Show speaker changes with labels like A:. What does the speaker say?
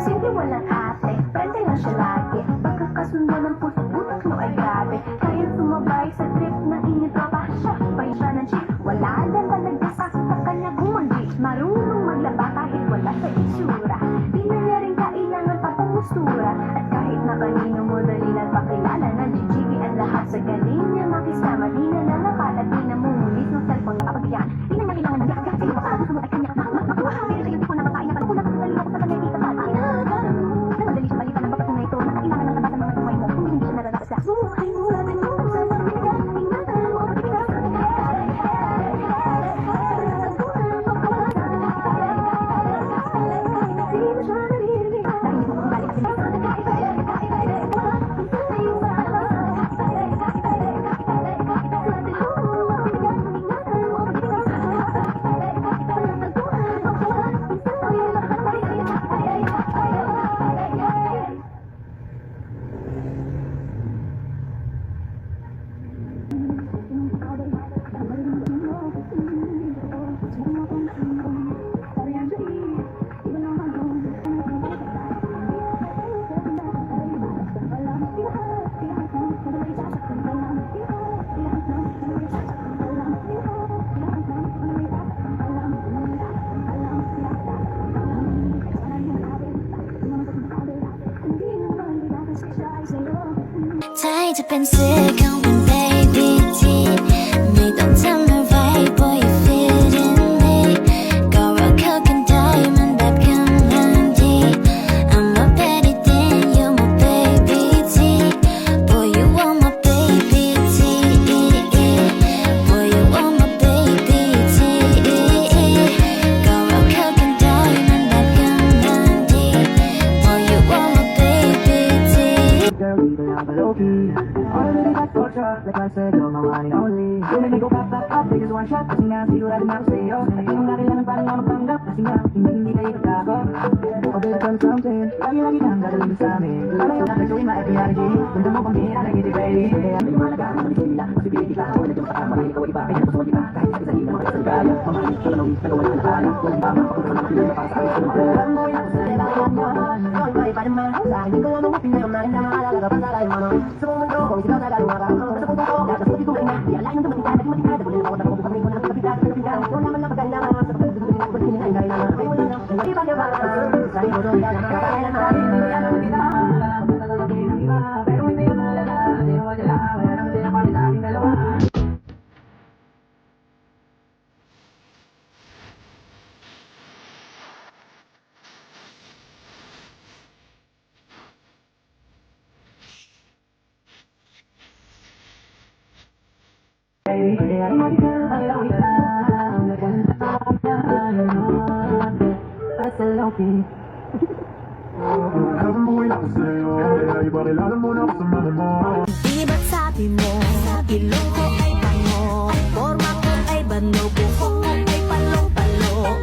A: Simple walang ate, prende lang siya lagi. Pagkakasundo ng puso, butak no ay grabe. Kaya sumabay sa trip ng inyong tropa. Siya pa yung siya ng chick. Wala lang ba nagdasak sa kanya gumandi. Marunong maglaba kahit wala sa itsura. Di na niya rin kailangan pa pamustura. At kahit na kanino mo dali nagpakilala, nag-GG ang lahat sa galing niya makisama. Di na nalakad at di na mumulis ng cellphone kapag yan. Di na niya kailangan ng yakag. Kayo makakabot mo at kanya makuha. Pero kayo di ko na makain na pala. Kung nakasali ako sa kanya, di ka makain. Namadali siya balikan ng pagkakas na ito na kailangan ng labas ng mga tumay mo. Kung hindi siya nararapat sa buhay mo.
B: Tied up and sick, coming baby deep. Me don't tell me right, boy, you fit in me. Go rock, cook and diamond, that come deep. I'm a petty thing, you're my baby tea. Boy, you want my baby tea. Boy, you want my baby tea. Go rock, cook and diamond, that come deep. Boy, you want my baby tea.
C: Girl, we don't have a low-key. Already got torture, like I said, you're my one and only. You make me go pop, pop, pop, take just one shot. Kasi nga, sigurado na ako sa'yo. Hindi mo na kailangan para nga magpanggap. Kasi nga, hindi ka ikakako. Oh, babe, come something. Lagi-lagi na ang gagawin sa amin. Para yung nakasuin na every energy. Ganda mo pang pira, nag-ibig baby. May malaga, mabalik nila. Kasi pilit kita, wala dyan sa kama. Ikaw iba, kaya gusto mo kita. Kahit sa sarili mo, kaya sa ligaya. Mamahalin, walang nagawa na nakala. Walang tama, papunta na pinili para sa akin. Lamboy na sa lilangan mo. Ikaw iba, iba naman. Sa akin ko lang umapin na yung narin na maalala ka pa sa layo mo. Sa mundo, kung ikaw sa lalo mara. Sa puto ko, kaya sa puti ko rin na. Di alayin ng tumating ka, matikad. Bulin ako na kung pagkakas ko na kapitan. Wala man lang pagkailangan. Sa pagkakas ko rin na kailangan. Ay wala lang. Iba niya ba? Sa iyo doon yan. Kaya naman. Yan ang kita. Pero hindi mo malala. Hindi mo sila. Wala nang sila pa rin ating dalawa.
D: Habang buhay na ako sa'yo, kaya ipakilala mo na ako sa mama mo.
B: Di ba't sabi mo, ilong ko ay pango, forma ko ay bano, buhok ko ay palong-palo.